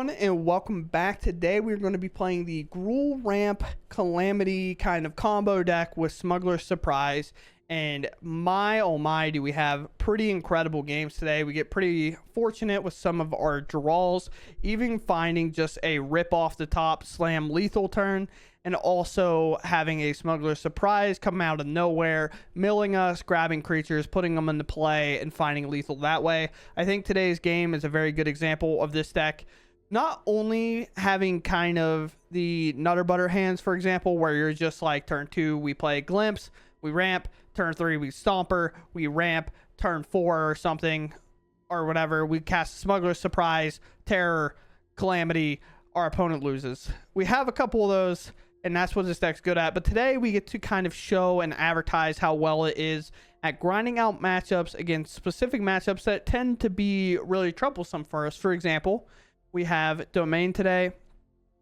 everyone, and welcome back. Today we're going to be playing the Gruul Ramp Calamity kind of combo deck with Smuggler's Surprise. And my oh my, do we have pretty incredible games today. We get pretty fortunate with some of our draws, even finding just a rip off the top slam lethal turn, and also having a Smuggler's Surprise come out of nowhere, milling us, grabbing creatures, putting them into play, and finding lethal that way. I think today's game is a very good example of this deck not only having kind of the nutter butter hands, for example, where you're just like turn 2 we play Glimpse, we ramp, turn 3 we Stomper, we ramp, turn 4 or something or whatever, we cast Smuggler's Surprise, Terror, Calamity, our opponent loses. We have a couple of those, and that's what this deck's good at. But today we get to kind of show and advertise how well it is at grinding out matchups against specific matchups that tend to be really troublesome for us. For example, we have Domain today,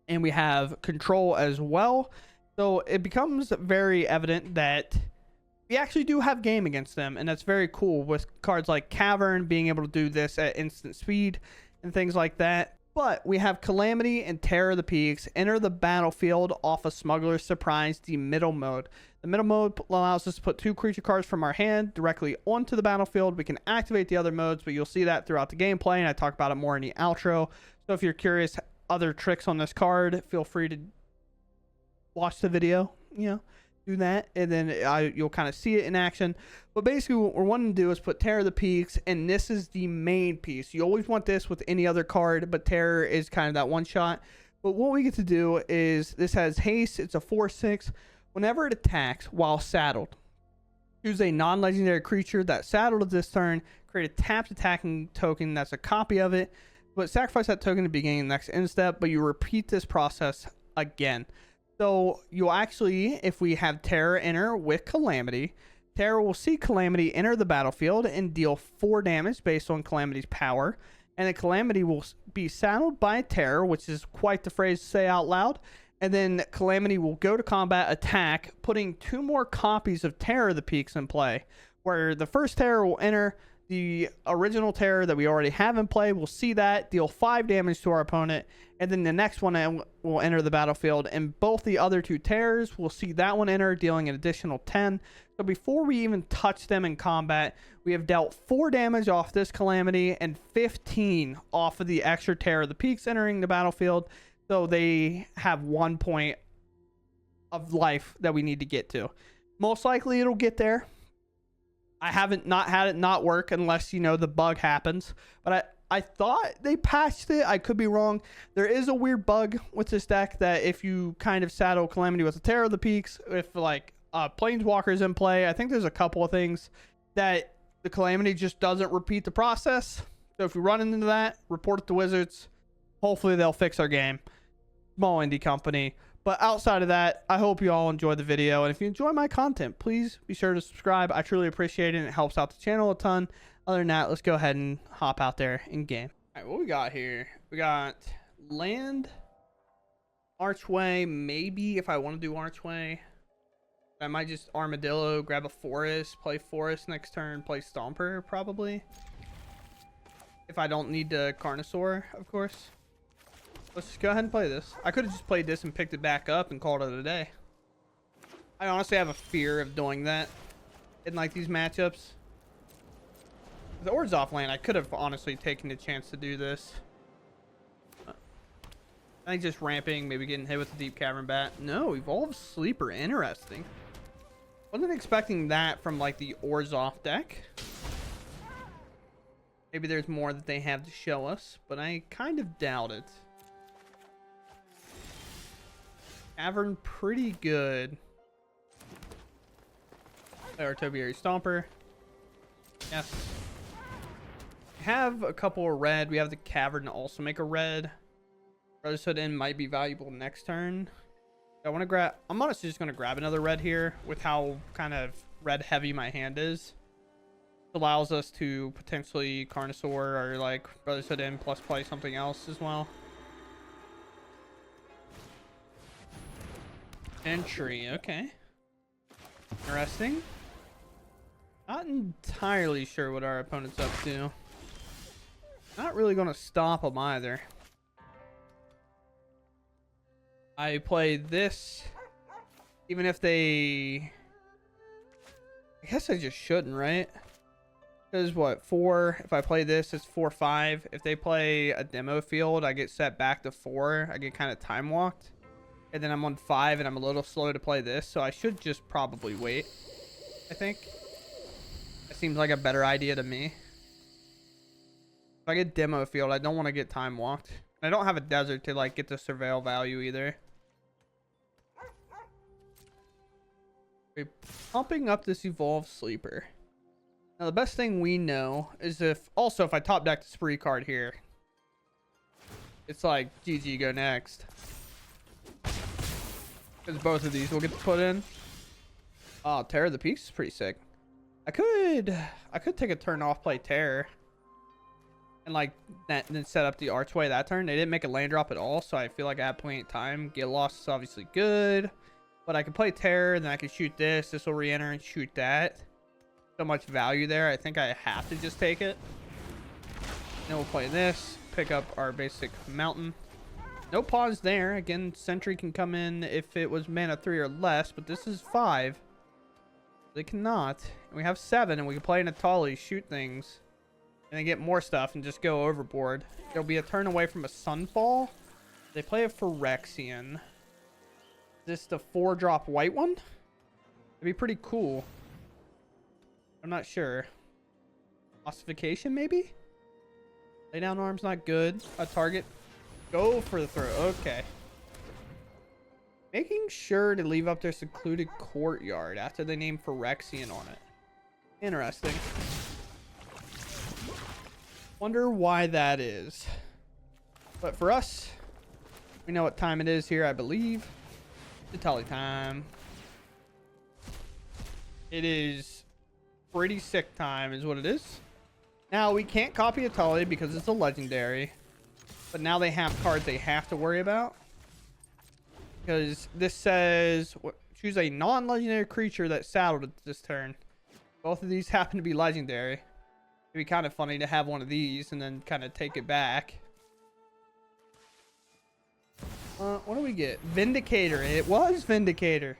and we have Control as well. So it becomes very evident that we actually do have game against them, and that's very cool with cards like Cavern being able to do this at instant speed and things like that. But we have Calamity and Terror of the Peaks enter the battlefield off of Smuggler's Surprise, the middle mode. The middle mode allows us to put 2 creature cards from our hand directly onto the battlefield. We can activate the other modes, but you'll see that throughout the gameplay, and I talk about it more in the outro. So if you're curious other tricks on this card, feel free to watch the video, do that, and then you'll kind of see it in action. But basically what we're wanting to do is put Terror of the Peaks, and this is the main piece. You always want this with any other card, but Terror is kind of that one shot. But what we get to do is this has haste. It's a 4/6. Whenever it attacks while saddled, choose a non-legendary creature that's saddled at this turn, create a tapped attacking token that's a copy of it, but sacrifice that token to begin the next end step. But you repeat this process again. So you'll actually, if we have Terror enter with Calamity, Terror will see Calamity enter the battlefield and deal 4 damage based on Calamity's power. And the Calamity will be saddled by Terror, which is quite the phrase to say out loud. And then Calamity will go to combat, attack, putting 2 more copies of Terror of the Peaks in play. Where the first Terror will enter, the original Terror that we already have in play will see that, deal 5 damage to our opponent, and then the next one will enter the battlefield, and both the other 2 Terrors will see that one enter, dealing an additional 10. So before we even touch them in combat, we have dealt 4 damage off this Calamity and 15 off of the extra Terror of the Peaks entering the battlefield. So they have 1 point of life that we need to get to. Most likely it'll get there. I haven't not had it not work unless, the bug happens. But I thought they patched it. I could be wrong. There is a weird bug with this deck that if you kind of saddle Calamity with a Terror of the Peaks, if like Planeswalker's in play, I think there's a couple of things that the Calamity just doesn't repeat the process. So if you run into that, report it to Wizards. Hopefully they'll fix our game. Small indie company. But outside of that, I hope you all enjoy the video. And if you enjoy my content, please be sure to subscribe. I truly appreciate it, and it helps out the channel a ton. Other than that, let's go ahead and hop out there in game. All right, what we got here? We got land, Archway. Maybe if I want to do Archway, I might just Armadillo, grab a Forest, play Forest next turn, play Stomper probably. If I don't need to Carnosaur, of course. Let's just go ahead and play this. I could have just played this and picked it back up and called it a day. I honestly have a fear of doing that in like these matchups. The Orzhov land, I could have honestly taken the chance to do this. I think just ramping, maybe getting hit with the Deep Cavern Bat. No, Evolved Sleeper, interesting. Wasn't expecting that from like the Orzhov deck. Maybe there's more that they have to show us, but I kind of doubt it. Cavern, pretty good. Or Topiary Stomper. Yes. We have a couple of red. We have the Cavern to also make a red. Brotherhood Inn might be valuable next turn. I want to grab. I'm honestly just going to grab another red here with how kind of red heavy my hand is. It allows us to potentially Carnosaur or like Brotherhood Inn plus play something else as well. Entry, okay. Interesting. Not entirely sure what our opponent's up to. Not really going to stop them either. I play this, even if they... I guess I just shouldn't, right? Because what, 4? If I play this, it's 4-5. If they play a demo field, I get set back to 4. I get kind of time walked. And then I'm on 5, and I'm a little slow to play this. So I should just probably wait, I think. That seems like a better idea to me. If I get demo field, I don't want to get time walked. I don't have a desert to like get the surveil value either. We're pumping up this evolved sleeper. Now the best thing we know is if I top deck the spree card here, it's like GG, go next. Because both of these will get put in. Oh, Terror of the Peaks is pretty sick. I could take a turn off, play Terror, and like that, and then set up the Archway that turn. They didn't make a land drop at all, so I feel like I have plenty of time. Get lost is obviously good, but I can play Terror, then I can shoot this. This will re-enter and shoot that. So much value there. I think I have to just take it. Then we'll play this, pick up our basic mountain. No pause there. Again, Sentry can come in if it was mana 3 or less, but this is 5. They cannot. And we have 7, and we can play Natali, shoot things, and then get more stuff and just go overboard. There'll be a turn away from a Sunfall. They play a Phyrexian. Is this the 4-drop white one? It'd be pretty cool. I'm not sure. Ossification, maybe? Lay down arms, not good. A target. Go for the throw. Okay. Making sure to leave up their secluded courtyard after they name Phyrexian on it. Interesting. Wonder why that is. But for us, we know what time it is here, I believe. Natali time. It is pretty sick time is what it is. Now we can't copy Natali because it's a legendary, but now they have cards they have to worry about, because this says choose a non-legendary creature that's saddled at this turn. Both of these happen to be legendary. It'd be kind of funny to have one of these and then kind of take it back. What do we get? Vindicator. It was Vindicator.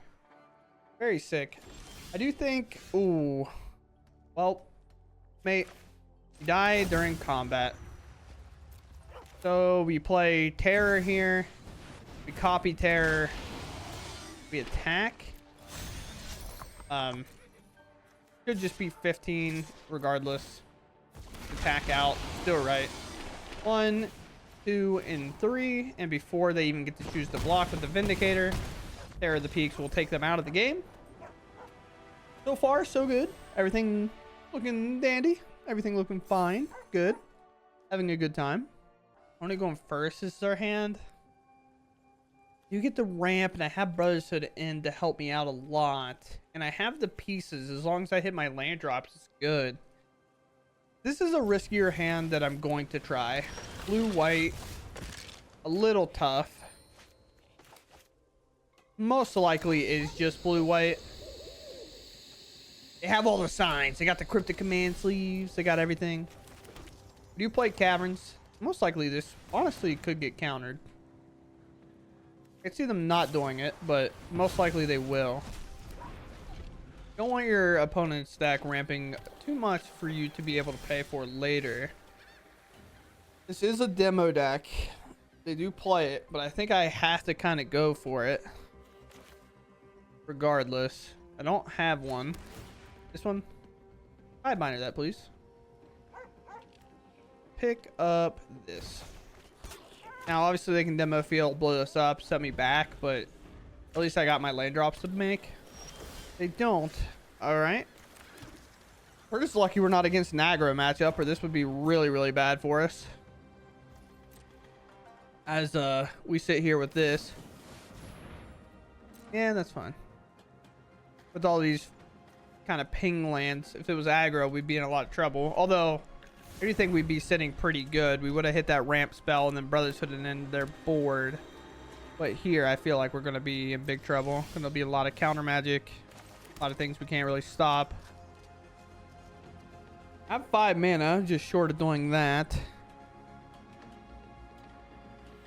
Very sick. I do think... Ooh. Well, mate, you die during combat. So we play Terror here. We copy Terror. We attack. Could just be 15 regardless. Attack out. Still right. 1, 2, and 3. And before they even get to choose the block with the Vindicator, Terror of the Peaks will take them out of the game. So far, so good. Everything looking dandy. Everything looking fine. Good. Having a good time. Only going first is our hand. You get the ramp, and I have Brotherhood in to help me out a lot. And I have the pieces. As long as I hit my land drops, it's good. This is a riskier hand that I'm going to try. Blue-white. A little tough. Most likely is just blue-white. They have all the signs. They got the Cryptic Command sleeves. They got everything. Do you play Caverns? Most likely this honestly could get countered. I can see them not doing it, but most likely they will. Don't want your opponent's stack ramping too much for you to be able to pay for later. This is a demo deck. They do play it, but I think I have to kind of go for it. Regardless. I don't have one. This one? I'd minor that, please. Pick up this. Now, obviously, they can demo field, blow this up, set me back, but at least I got my land drops to make. They don't. All right. We're just lucky we're not against an aggro matchup, or this would be really, really bad for us. As we sit here with this. Yeah, that's fine. With all these kind of ping lands, if it was aggro, we'd be in a lot of trouble. Although, I do think we'd be sitting pretty good. We would have hit that ramp spell and then Brotherhood and then their board. But here, I feel like we're going to be in big trouble. There'll be a lot of counter magic. A lot of things we can't really stop. I have 5 mana, just short of doing that.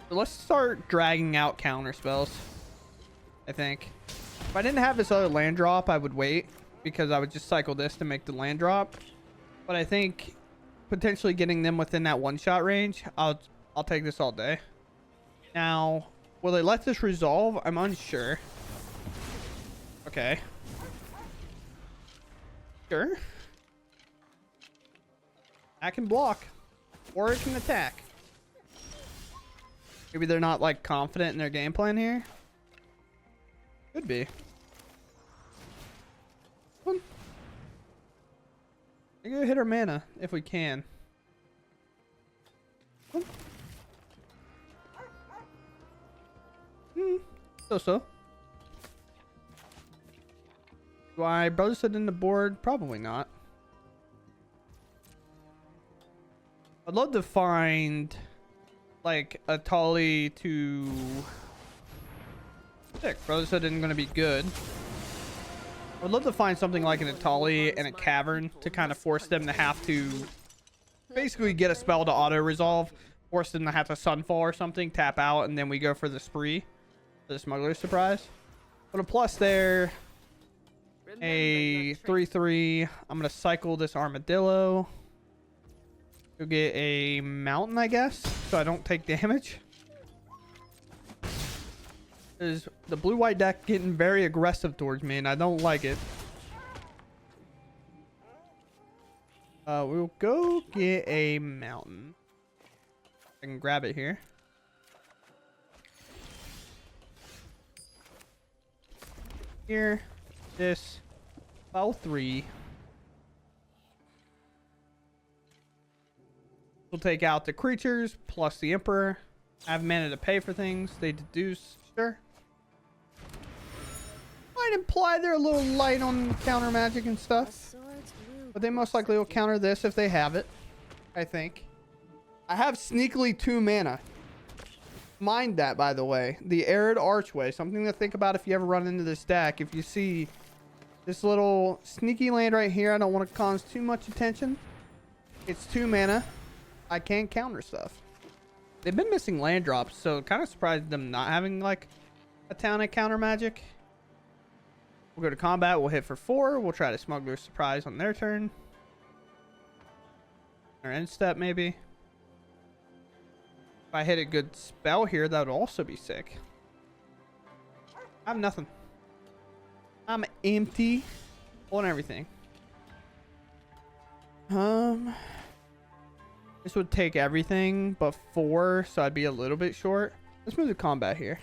So let's start dragging out counter spells. I think. If I didn't have this other land drop, I would wait because I would just cycle this to make the land drop. But I think potentially getting them within that one-shot range, I'll take this all day. Now, will they let this resolve? I'm unsure. Okay. Sure. I can block. Or it can attack. Maybe they're not like confident in their game plan here. Could be. Come on. I gotta hit our mana if we can. Come on. So. Do I brother sit in the board? Probably not. I'd love to find like a Tali to sick. Brother said isn't going to be good. I'd love to find something like an Atali and a Cavern to kind of force them to have to basically get a spell to auto resolve, force them to have to Sunfall or something, tap out, and then we go for the spree, for the Smuggler's Surprise. But a plus there, a 3/3. I'm going to cycle this Armadillo. Go get a Mountain, I guess, so I don't take damage. Is the blue-white deck getting very aggressive towards me, and I don't like it. We'll go get a Mountain. I can grab it here. Here, this, file 3. We'll take out the creatures plus the Emperor. I have mana to pay for things. They deduce. Sure. Might imply they're a little light on counter magic and stuff. But they most likely will counter this if they have it. I think. I have sneakily 2 mana. Mind that, by the way. The Arid Archway. Something to think about if you ever run into this deck. If you see this little sneaky land right here, I don't want to cause too much attention. It's 2 mana. I can't counter stuff. They've been missing land drops, so kind of surprised them not having like a town at counter magic. We'll go to combat. We'll hit for 4. We'll try to Smuggler's Surprise on their turn. Or end step, maybe. If I hit a good spell here, that would also be sick. I have nothing. I'm empty on everything. This would take everything but 4, so I'd be a little bit short. Let's move to combat here.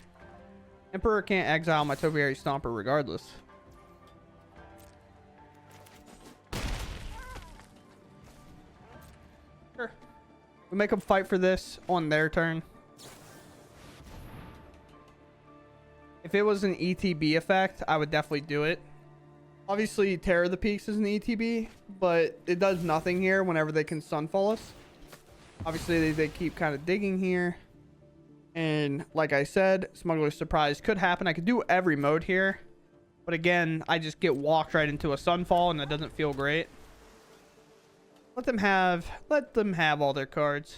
Emperor can't exile my Topiary Stomper regardless. Sure. We'll make them fight for this on their turn. If it was an ETB effect, I would definitely do it. Obviously, Terror of the Peaks is an ETB, but it does nothing here whenever they can Sunfall us. Obviously, they keep kind of digging here. And like I said, Smuggler's Surprise could happen. I could do every mode here. But again, I just get walked right into a Sunfall, and that doesn't feel great. Let them have all their cards.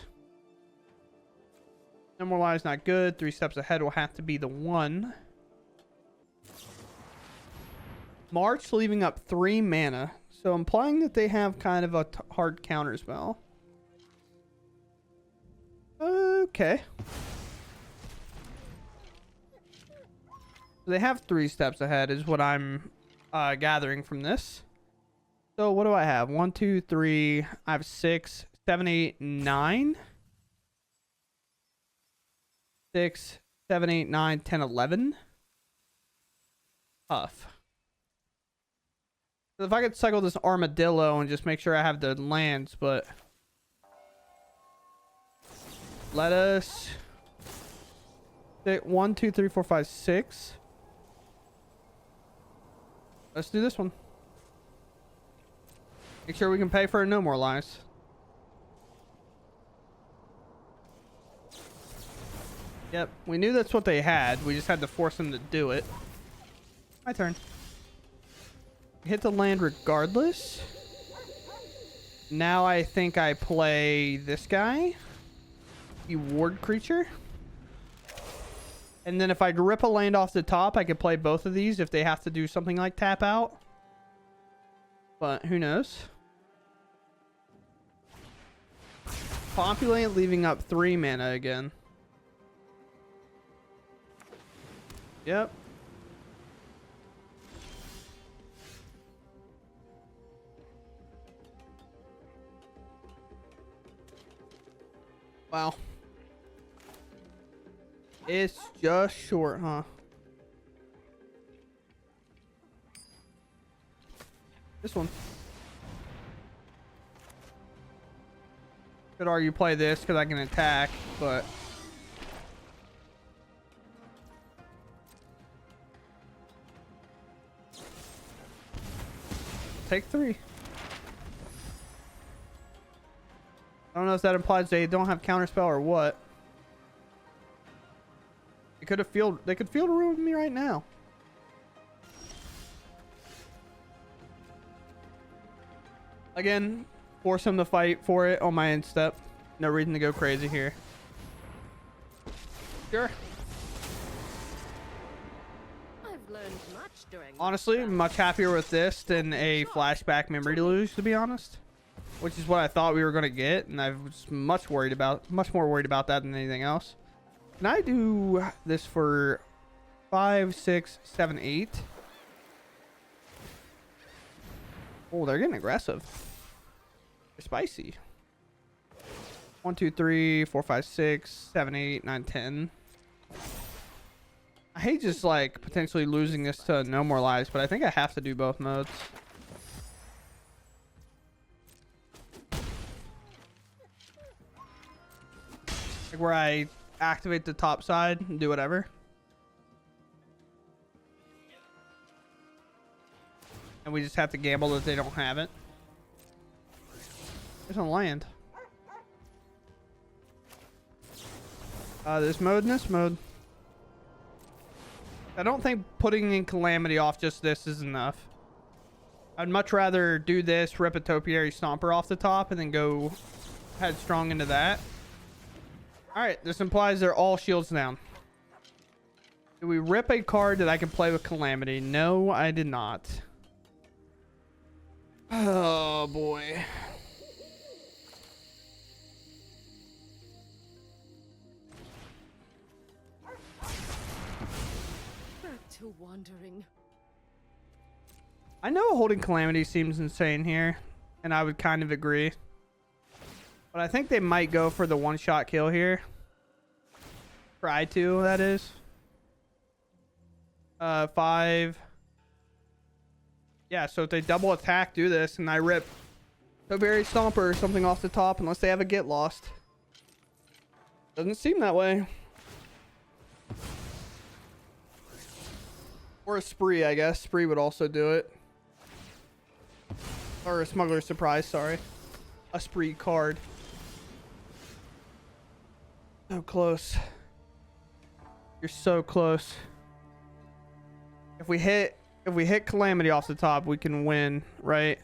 No more lives, not good. 3 steps ahead will have to be the 1. March leaving up 3 mana. So implying that they have kind of a hard counter spell. Okay. They have 3 steps ahead is what I'm gathering from this. So what do I have? 1, 2, 3. I have 6, 7, 8, 9. 6, 7, 8, 9, 10, 11. Tough. So if I could cycle this Armadillo and just make sure I have the lands, but let us 1, 2, 3, 4, 5, 6. Let's do this one. Make sure we can pay for no more lives. Yep, we knew that's what they had. We just had to force them to do it. My turn. Hit the land regardless. Now I think I play this guy. The ward creature. And then if I rip a land off the top, I could play both of these if they have to do something like tap out. But who knows? Populate, leaving up 3 mana again. Yep. Wow. It's just short, huh? This one. Could argue play this because I can attack, but take 3. I don't know if that implies they don't have counterspell or what. They could field ruin me right now. Again, force him to fight for it on my end step. No reason to go crazy here. Sure. I've learned much during Honestly, I'm much happier with this than a flashback memory deluge, to be honest. Which is what I thought we were gonna get, and I was much more worried about that than anything else. Can I do this for 5, 6, 7, 8? Oh, they're getting aggressive. They're spicy. 1, 2, 3, 4, 5, 6, 7, 8, 9, 10. I hate just like potentially losing this to no more lives, but I think I have to do both modes. Like where I activate the top side and do whatever. And we just have to gamble that they don't have it. There's a land. This mode and this mode. I don't think putting in Calamity off just this is enough. I'd much rather do this, rip a Topiary Stomper off the top, and then go headstrong into that. Alright, this implies they're all shields down. Did we rip a card that I can play with Calamity? No, I did not. Oh, boy. Back to wandering. I know holding Calamity seems insane here, and I would kind of agree. But I think they might go for the one-shot kill here. Try to, that is. 5. Yeah, so if they double attack, do this, and I rip Topiary Stomper or something off the top, unless they have a Get Lost. Doesn't seem that way. Or a Spree, I guess. Spree would also do it. Or a Smuggler's Surprise, sorry. A Spree card. So close. You're so close. If we hit Calamity off the top, we can win, right?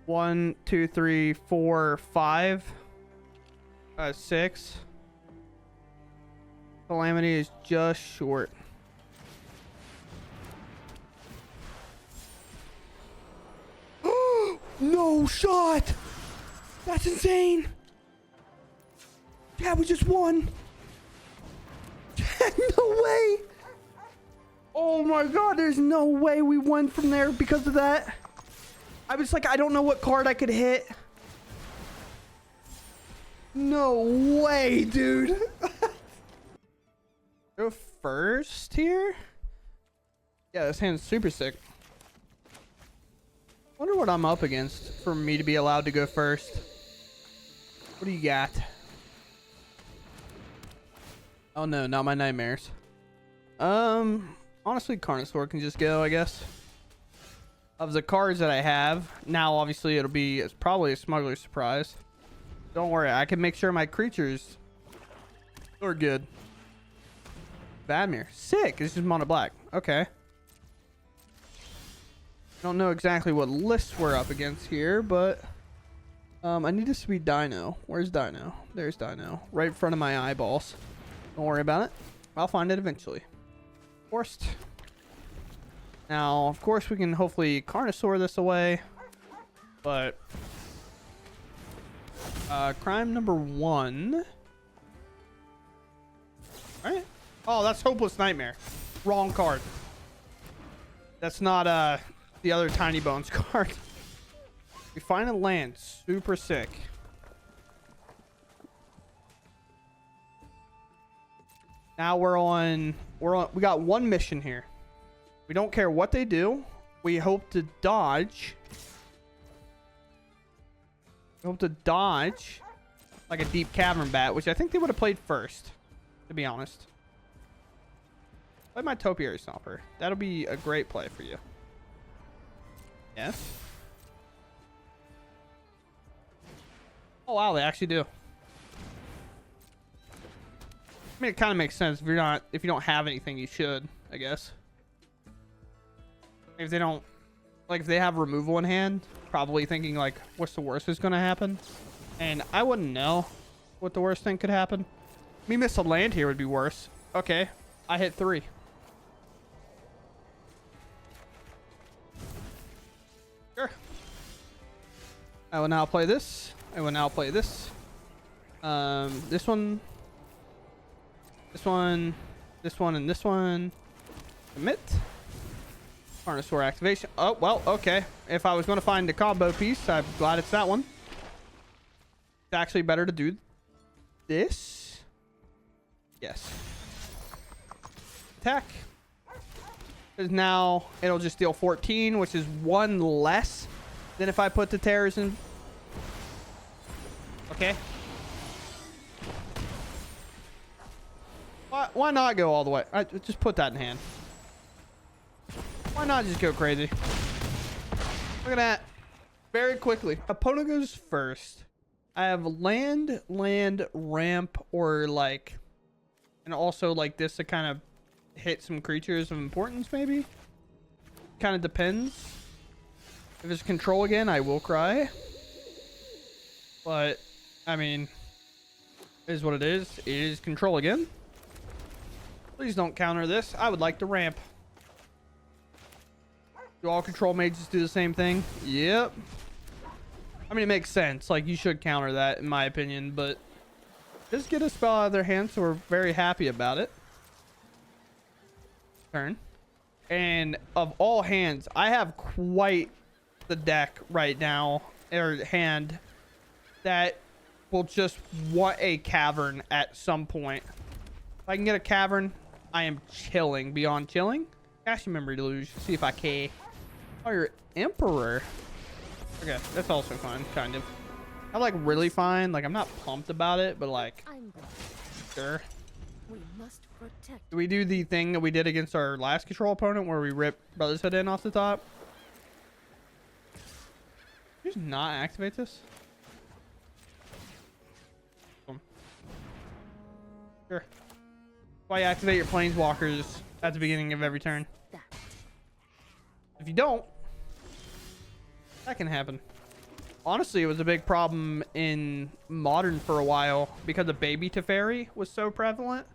1, 2, 3, 4, 5, 6. Calamity is just short. No shot! That's insane! Yeah, we just won! No way! Oh my god, there's no way we won from there because of that. I was like, I don't know what card I could hit. No way, dude. Go first here? Yeah, this hand's super sick. Wonder what I'm up against for me to be allowed to go first. What do you got? Oh no, not my nightmares. Honestly, Carnosaur can just go, I guess. Of the cards that I have, now obviously it's probably a Smuggler's Surprise. Don't worry, I can make sure my creatures are good. Vadmir, sick. It's just mono black. Okay. Don't know exactly what lists we're up against here, but I need to see Dino. Where's Dino? There's Dino, right in front of my eyeballs. Don't worry about it. I'll find it eventually. Forced. Now, of course, we can hopefully Carnosaur this away. But crime number 1. All right. Oh, that's Hopeless Nightmare. Wrong card. That's not the other Tiny Bones card. We find a land. Super sick. Now we got one mission here. We don't care what they do. We hope to dodge. We hope to dodge like a deep cavern bat, which I think they would have played first, to be honest. Play my Topiary Stomper. That'll be a great play for you. Yes. Oh wow, they actually do. I mean, it kind of makes sense if you don't have anything, you should, I guess. If they don't, like, if they have removal in hand, probably thinking like, what's the worst that's gonna happen? And I wouldn't know what the worst thing could happen. Me miss a land here would be worse. Okay, I hit 3. Sure. I will now play this. I will now play this. This one. This one. This one and this one. Commit. Carnosaur activation. Oh, well, okay. If I was going to find the combo piece, I'm glad it's that one. It's actually better to do this. Yes. Attack. Because now it'll just deal 14, which is 1 less than if I put the terrors in. Okay. Why not go all the way? I just put that in hand. Why not just go crazy? Look at that. Very quickly. Opponent goes first. I have land, ramp, or like... And also like this to kind of hit some creatures of importance, maybe? Kind of depends. If it's control again, I will cry. But, I mean... It is what it is. It is control again. Please don't counter this. I would like to ramp. Do all control mages do the same thing? Yep. I mean, it makes sense. Like, you should counter that, in my opinion, but just get a spell out of their hand, so we're very happy about it. Turn. And of all hands, I have quite the deck right now, or hand, that will just want a cavern at some point. If I can get a cavern, I am chilling beyond chilling. Casting Memory Deluge. See if I can. Oh, you're Emperor. Okay, that's also fine, kind of. I'm like really fine. Like, I'm not pumped about it, but like, sure. We must protect. Do we do the thing that we did against our last control opponent where we ripped Brother's Head in off the top? Just not activate this? Sure. Why you activate your planeswalkers at the beginning of every turn. If you don't, that can happen. Honestly, it was a big problem in Modern for a while because the baby Teferi was so prevalent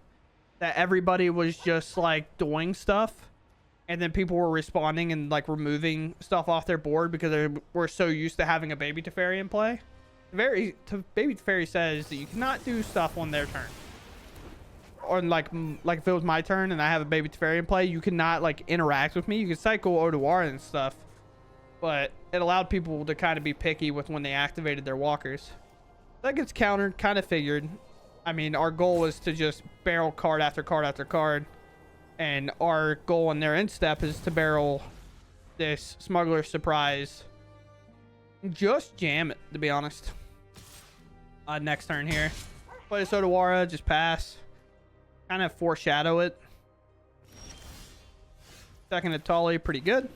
that everybody was just like doing stuff, and then people were responding and like removing stuff off their board because they were so used to having a baby Teferi in play. Baby Teferi says that you cannot do stuff on their turn. Or like if it was my turn and I have a baby Teferi in play, you cannot like interact with me. You can cycle Oduar and stuff, but it allowed people to kind of be picky with when they activated their walkers. That gets countered, kind of figured. I mean, our goal was to just barrel card after card after card, and our goal in their end step is to barrel this Smuggler's Surprise. Just jam it, to be honest. Next turn here, play this Oduwara, just pass. Kind of foreshadow it. Second Atali, pretty good.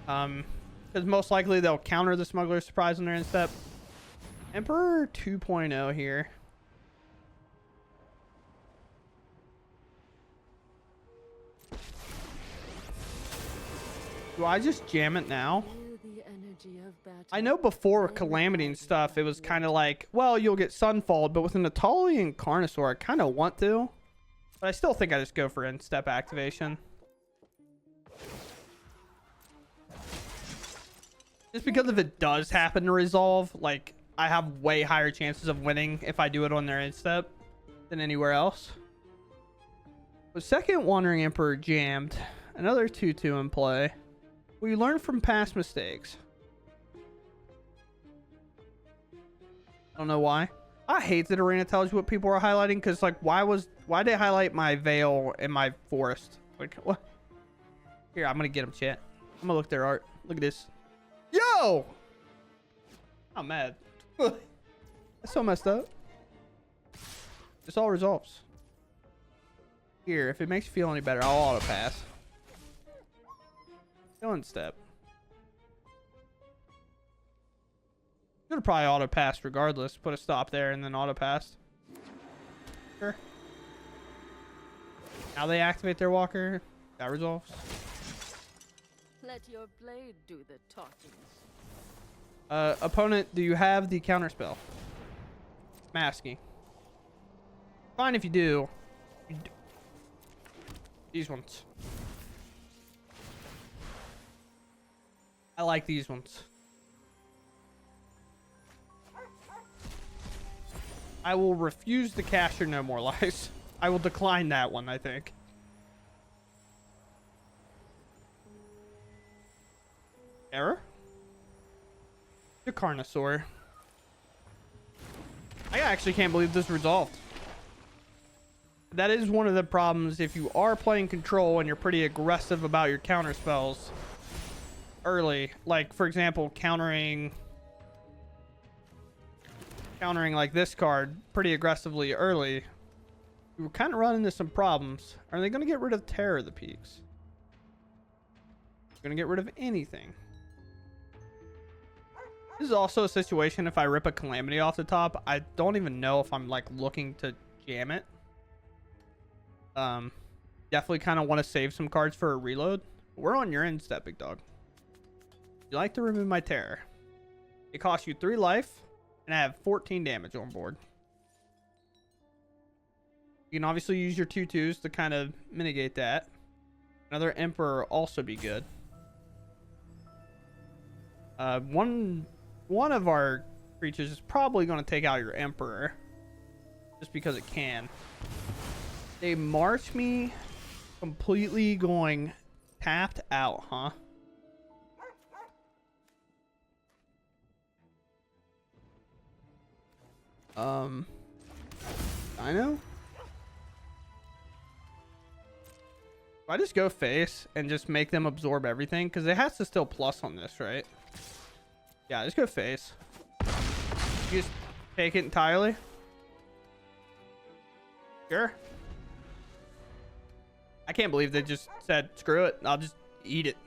Because most likely they'll counter the Smuggler's Surprise on their end step. Emperor 2.0 here. Do I just jam it now? I know before Calamity and stuff, it was kind of like, well, you'll get Sunfall, but with an Atali and Carnosaur, I kind of want to. But I still think I just go for in-step activation. Just because if it does happen to resolve, like, I have way higher chances of winning if I do it on their in-step than anywhere else. With second Wandering Emperor jammed, another 2-2 in play. We learn from past mistakes. I don't know why. I hate that Arena tells you what people are highlighting, because, like, why did they highlight my Veil and my Forest? Like, what? Here, I'm gonna get them, chat. I'm gonna look their art. Look at this. Yo! I'm mad. That's so messed up. This all resolves. Here, if it makes you feel any better, I'll auto pass. Go in step. Could have probably auto passed regardless. Put a stop there and then auto passed. Sure. Now they activate their walker. That resolves. Let your blade do the talking. Opponent, do you have the counter spell? Masking. Fine if you do. These ones. I like these ones. I will refuse to cast your No More Lies. I will decline that one, I think. Error? The Carnosaur. I actually can't believe this resolved. That is one of the problems if you are playing control and you're pretty aggressive about your counter spells early. Like, for example, countering like this card pretty aggressively early. We were kind of running into some problems. Are they going to get rid of Terror of the Peaks? Going to get rid of anything. This is also a situation if I rip a Calamity off the top, I don't even know if I'm like looking to jam it. Definitely kind of want to save some cards for a reload. We're on your end step, big dog. You like to remove my Terror. It costs you 3 life, and I have 14 damage on board. You can obviously use your 2/2s to kind of mitigate that. Another Emperor also be good. One of our creatures is probably going to take out your Emperor. Just because it can. They march me completely going tapped out, huh? I know. I just go face and just make them absorb everything because it has to still plus on this, right? Yeah, just go face. You just take it entirely. Sure. I can't believe they just said, screw it. I'll just eat it.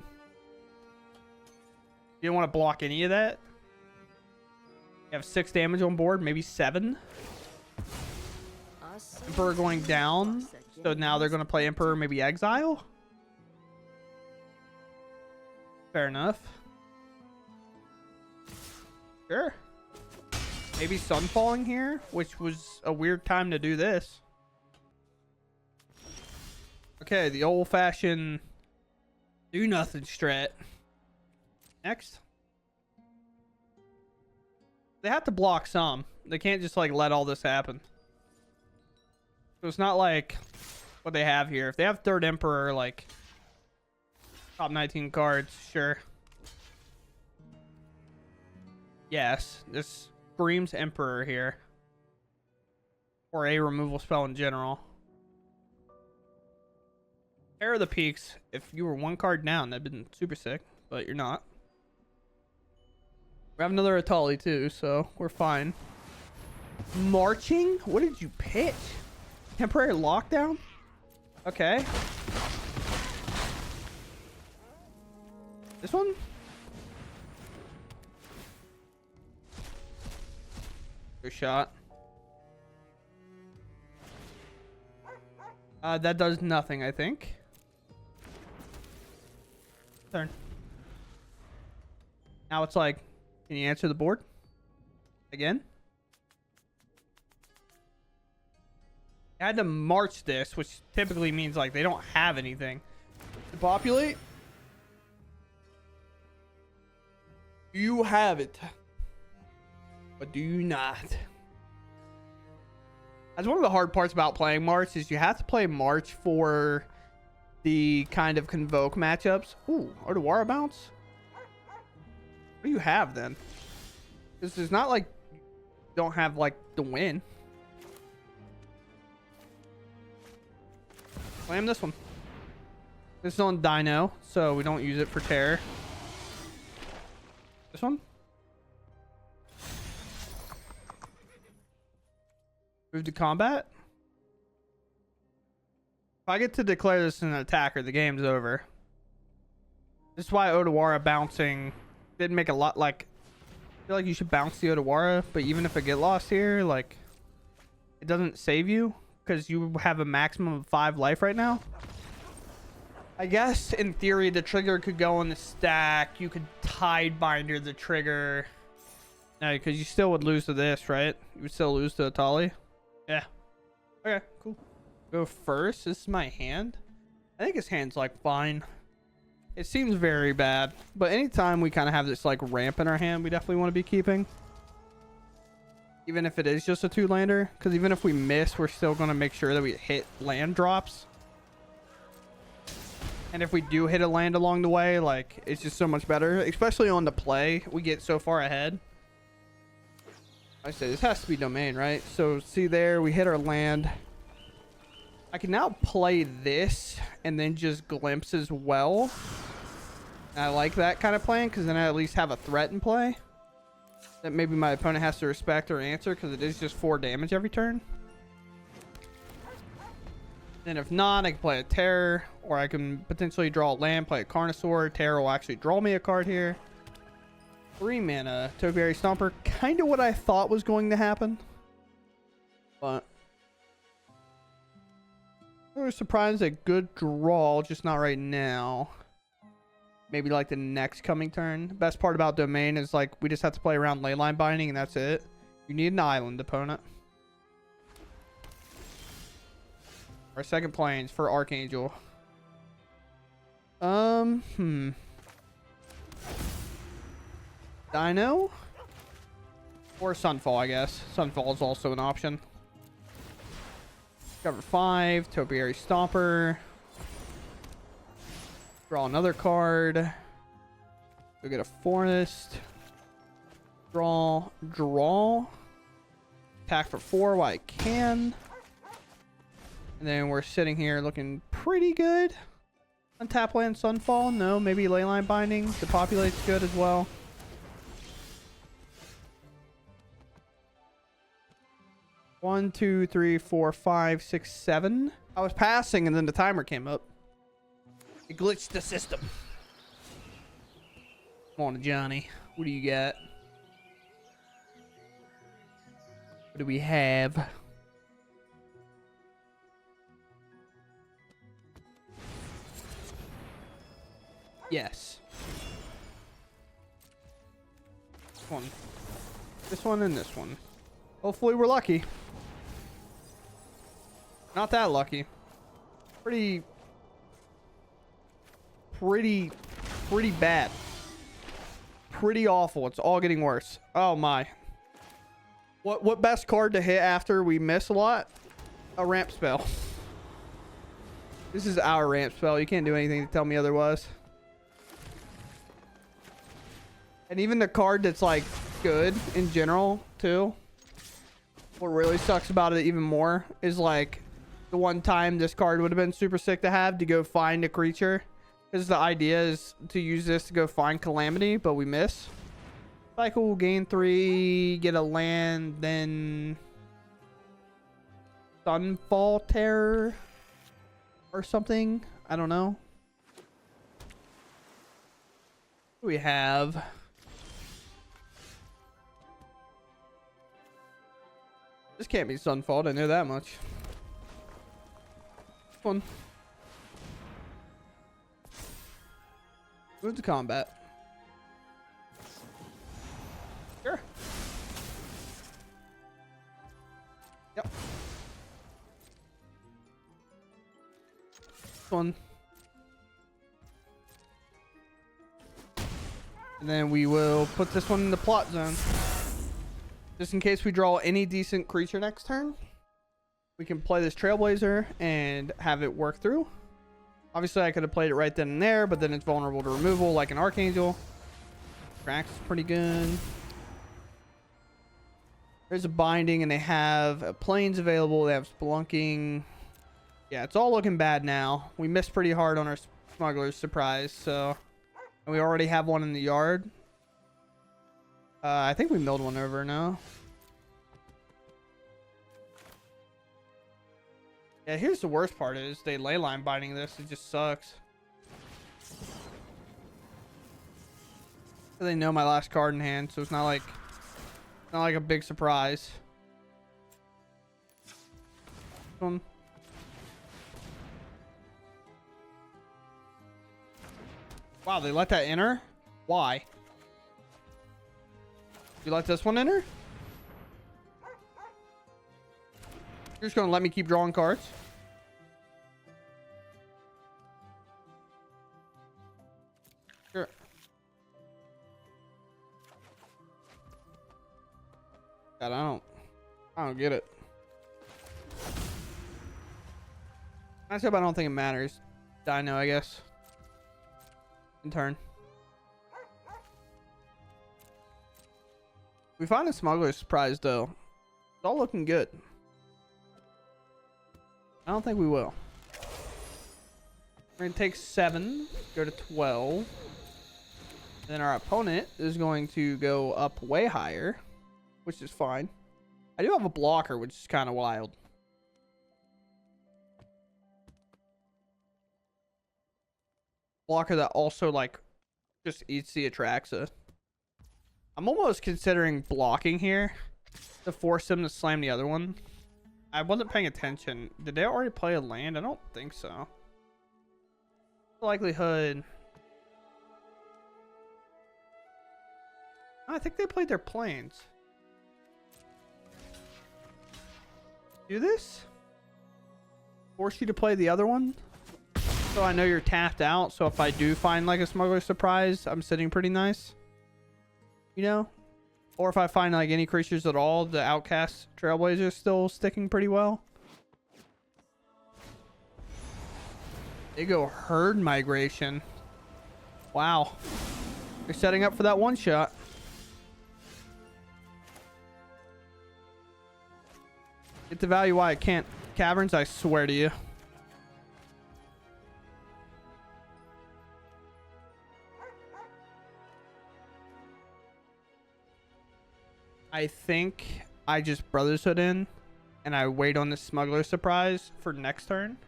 You don't want to block any of that? You have 6 damage on board, maybe 7. Emperor going down. So now they're going to play Emperor, maybe Exile? Fair enough. Sure. Maybe Sun falling here, which was a weird time to do this. Okay, the old-fashioned do nothing strat. Next. They have to block some. They can't just like let all this happen. So it's not like what they have here. If they have third Emperor, like top 19 cards, sure. Yes, this screams Emperor here. Or a removal spell in general. Terror of the Peaks, if you were 1 card down, that'd been super sick, but you're not. We have another Atali too, so we're fine. Marching? What did you pitch? Temporary lockdown? Okay. This one? Good shot. That does nothing, I think. Turn. Now it's like, can you answer the board? Again? I had to march this, which typically means like they don't have anything to populate. You have it, but do you not? That's one of the hard parts about playing March is you have to play March for the kind of convoke matchups. Ooh, Odawara bounce. What do you have then? This is not like you don't have like the win. Slam this one. This is on Dino, so we don't use it for terror. This one. Move to combat. If I get to declare this an attacker, the game's over. This is why Odawara bouncing didn't make a lot. Like, I feel like you should bounce the Odawara, but even if I get lost here, like, it doesn't save you because you have a maximum of 5 life right now. I guess in theory the trigger could go on the stack. You could tide binder the trigger. No, because you still would lose to this, right? You would still lose to Atali. Yeah. Okay, cool. Go first. This is my hand. I think his hand's like fine. It seems very bad, but anytime we kind of have this like ramp in our hand, we definitely want to be keeping. Even if it is just a 2-lander, because even if we miss, we're still going to make sure that we hit land drops. And if we do hit a land along the way, like, it's just so much better, especially on the play. We get so far ahead. I say this has to be domain, right? So see there, we hit our land. I can now play this and then just glimpse as well. And I like that kind of playing because then I at least have a threat in play that maybe my opponent has to respect or answer, because it is just 4 damage every turn. And if not, I can play a terror, or I can potentially draw a land, play a Carnosaur. Terror will actually draw me a card here. 3 mana, Topiary Stomper. Kind of what I thought was going to happen. But I was surprised at good draw, just not right now. Maybe like the next coming turn. The best part about domain is like we just have to play around leyline binding and that's it. You need an island opponent. Our second plains for Archangel. Dino or Sunfall, I guess. Sunfall is also an option. Cover 5, Topiary Stomper. Draw another card. Go get a forest. Draw. Attack for 4 while I can. And then we're sitting here looking pretty good. Untap land Sunfall. No, maybe Leyline Binding. Depopulate's good as well. One, two, three, four, five, six, 7. I was passing and then the timer came up. It glitched the system. Come on, Johnny. What do you got? What do we have? Yes. This one and this one. Hopefully we're lucky. Not that lucky. Pretty bad. Pretty awful. It's all getting worse. Oh my. What best card to hit after we miss a lot? A ramp spell. This is our ramp spell. You can't do anything to tell me otherwise. And even the card that's like good in general too. What really sucks about it even more is like the one time this card would have been super sick to have to go find a creature. Because the idea is to use this to go find Calamity, but we miss. Cycle, gain 3, get a land, then Sunfall Terror or something. I don't know. What do we have? This can't be Sunfall, I know that much. This one. Move to combat. Sure. Yep. One. And then we will put this one in the plot zone. Just in case we draw any decent creature next turn, we can play this Trailblazer and have it work through. Obviously, I could have played it right then and there, but then it's vulnerable to removal like an Archangel. Cracks is pretty good. There's a Binding, and they have Plains available. They have Spelunking. Yeah, it's all looking bad now. We missed pretty hard on our Smuggler's Surprise, so... And we already have one in the yard. I think we milled one over now. Yeah, here's the worst part is they Leyline Binding this. It just sucks. They know my last card in hand, so it's not like a big surprise. One. Wow, they let that enter? Why? You let this one enter? You're just gonna let me keep drawing cards? Sure. God, I don't get it. I don't think it matters. Dino, I guess. In turn. We find a Smuggler's Surprise though. It's all looking good. I don't think we will. We're gonna take 7, go to 12. Then our opponent is going to go up way higher, which is fine. I do have a blocker, which is kind of wild. Blocker that also like just eats the Atraxa. I'm almost considering blocking here to force them to slam the other one. I wasn't paying attention. Did they already play a land? I don't think so. Likelihood. I think they played their planes. Do this? Force you to play the other one? So I know you're tapped out, so if I do find like a Smuggler's Surprise, I'm sitting pretty nice. You know? Or if I find like any creatures at all, the Outcast Trailblazer is still sticking pretty well. They go Herd Migration. Wow. You're setting up for that one shot. Get the value why I can't. Caverns, I swear to you. I think I just Brothers Hood in and I wait on the Smuggler Surprise for next turn.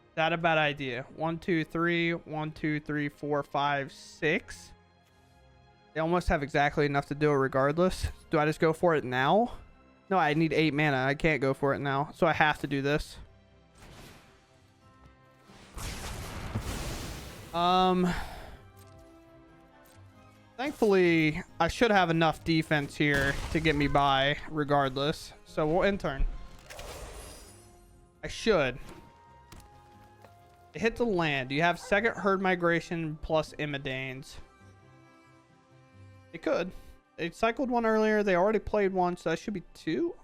Is that a bad idea? 1, 2, 3, 1, 2, 3, 4, 5, 6. They almost have exactly enough to do it regardless. Do I just go for it now? No, I need 8 mana. I can't go for it now. So I have to do this. Thankfully, I should have enough defense here to get me by regardless. So we'll end turn. I should. It hits a land. Do you have second Herd Migration plus Immodanes? It could. They cycled one earlier. They already played one, so that should be 2.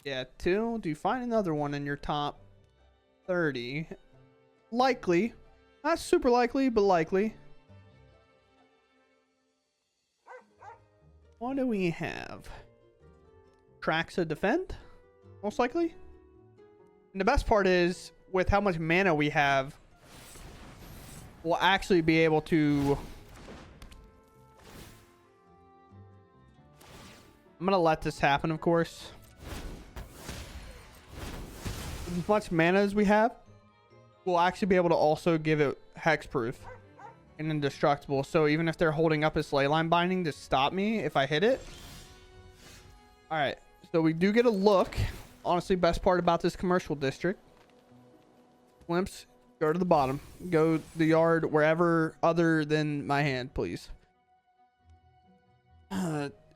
Yeah, 2. Do you find another one in your top 30? Likely. Not super likely, but likely. What do we have? Traxa Defend? Most likely. And the best part is, with how much mana we have, we'll actually be able to... I'm going to let this happen, of course. As much mana as we have, we'll actually be able to also give it hexproof and indestructible. So even if they're holding up his Leyline Binding to stop me if I hit it. Alright, so we do get a look. Honestly, best part about this commercial district. Glimpse, go to the bottom. Go the yard wherever other than my hand, please.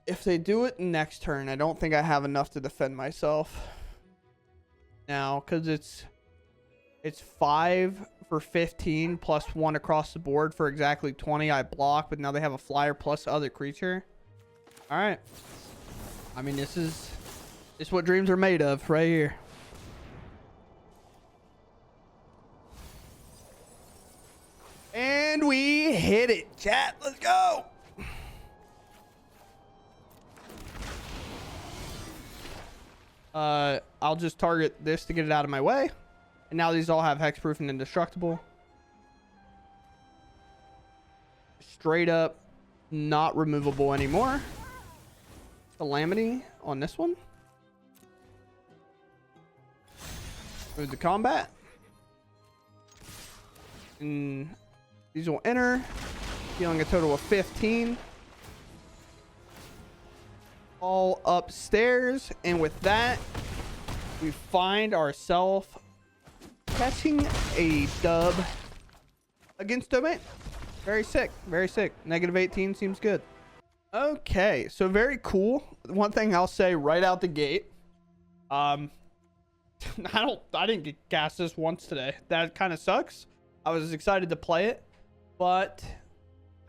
If they do it next turn, I don't think I have enough to defend myself now, because it's It's 5 for 15 plus 1 across the board for exactly 20. I block, but now they have a flyer plus other creature. All right. I mean, this is what dreams are made of right here. And we hit it, chat. Let's go. I'll just target this to get it out of my way. And now these all have hexproof and indestructible. Straight up not removable anymore. Calamity on this one. Move to combat. And these will enter, dealing a total of 15. All upstairs. And with that, we find ourselves catching a dub against Domain. Very sick. Very sick. -18 seems good. Okay, so very cool. One thing I'll say right out the gate. I didn't get cast this once today. That kind of sucks. I was excited to play it, but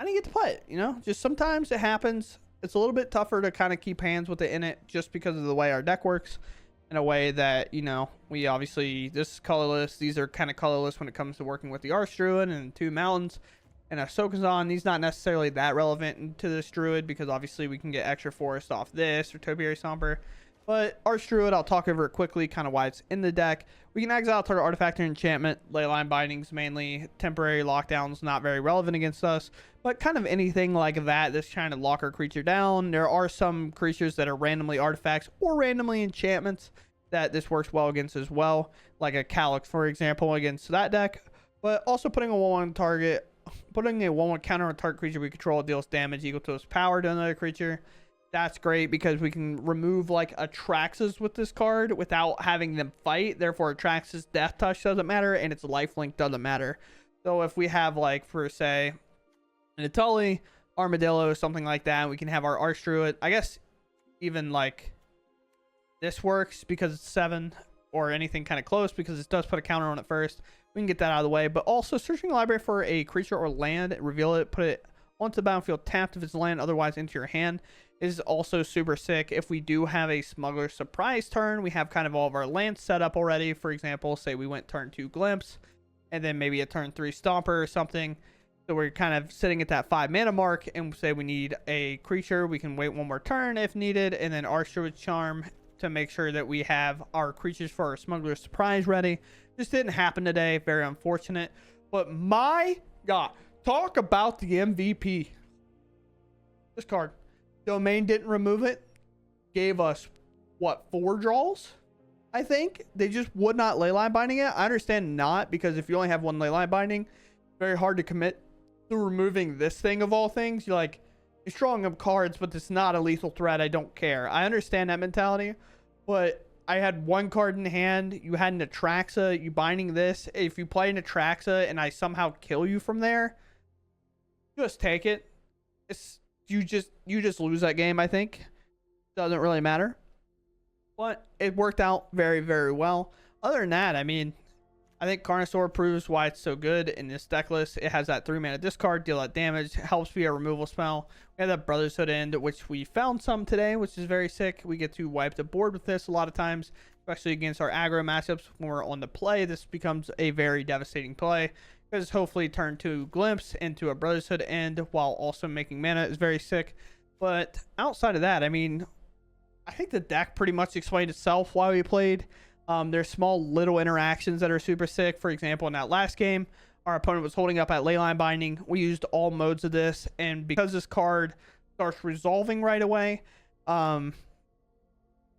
I didn't get to play it, you know? Just sometimes it happens. It's a little bit tougher to kind of keep hands with it in it just because of the way our deck works. In a way that, you know, we obviously, this is colorless. These are kind of colorless when it comes to working with the Arch Druid and 2 mountains and a Sokazon. These not necessarily that relevant to this Druid because obviously we can get extra forest off this or Topiary Somber. But Arch Druid, I'll talk over it quickly, kind of why it's in the deck. We can exile target artifact or enchantment. Leyline bindings, mainly temporary lockdowns, not very relevant against us. But kind of anything like that that's trying to lock our creature down. There are some creatures that are randomly artifacts or randomly enchantments that this works well against as well. Like a Calyx, for example, against that deck. But also putting a 1/1 target, putting a 1/1 counter on a target creature we control deals damage equal to its power to another creature. That's great because we can remove like Atraxas with this card without having them fight. Therefore, Atraxas Death Touch doesn't matter and its lifelink doesn't matter. So if we have like, for say, an Atali, Armadillo, something like that, we can have our Arch Druid. I guess even like this works because it's 7 or anything kind of close because it does put a counter on it first. We can get that out of the way. But also searching the library for a creature or land, reveal it, put it onto the battlefield tapped if it's land, otherwise into your hand is also super sick. If we do have a Smuggler Surprise turn, we have kind of all of our lands set up already. For example, say we went turn 2 Glimpse and then maybe a turn 3 Stomper or something. So we're kind of sitting at that 5 mana mark and say we need a creature. We can wait one more turn if needed and then Arch Druid Charm to make sure that we have our creatures for our Smuggler Surprise ready. This didn't happen today. Very unfortunate. But my God, talk about the MVP. This card. Domain didn't remove it. Gave us, what, 4 draws? I think. They just would not leyline binding it. I understand not, because if you only have 1 leyline binding, it's very hard to commit to removing this thing of all things. You're like, you're drawing up cards, but it's not a lethal threat. I don't care. I understand that mentality, but I had 1 card in hand. You had an Atraxa. You binding this. If you play an Atraxa and I somehow kill you from there, just take it. You just lose that game, I think. Doesn't really matter. But it worked out very, very well. Other than that, I mean, I think Carnosaur proves why it's so good in this deck list. It has that 3 mana discard, deal that damage, helps via removal spell. We have that Brotherhood End, which we found some today, which is very sick. We get to wipe the board with this a lot of times, especially against our aggro matchups when we're on the play. This becomes a very devastating play. Because hopefully turn 2 Glimpse into a Brotherhood End while also making mana is very sick. But outside of that, I mean, I think the deck pretty much explained itself while we played. There's small little interactions that are super sick. For example, in that last game, our opponent was holding up at Leyline Binding. We used all modes of this. And because this card starts resolving right away,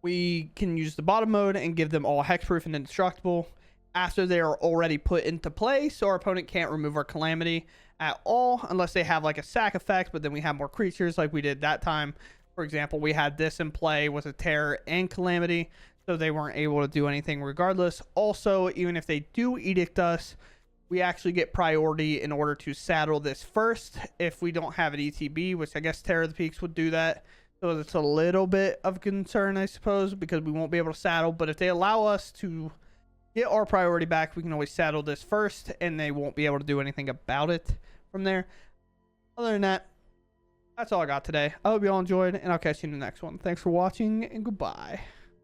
we can use the bottom mode and give them all hexproof and indestructible after they are already put into play, so our opponent can't remove our Calamity at all unless they have like a sack effect, but then we have more creatures like we did that time. For example, we had this in play with a Terror and Calamity, so they weren't able to do anything regardless. Also, even if they do Edict us, we actually get priority in order to saddle this first if we don't have an ETB, which I guess Terror of the Peaks would do that. So it's a little bit of concern, I suppose, because we won't be able to saddle, but if they allow us to get our priority back, we can always settle this first, and they won't be able to do anything about it from there. Other than that, that's all I got today. I hope you all enjoyed, and I'll catch you in the next one. Thanks for watching, and goodbye.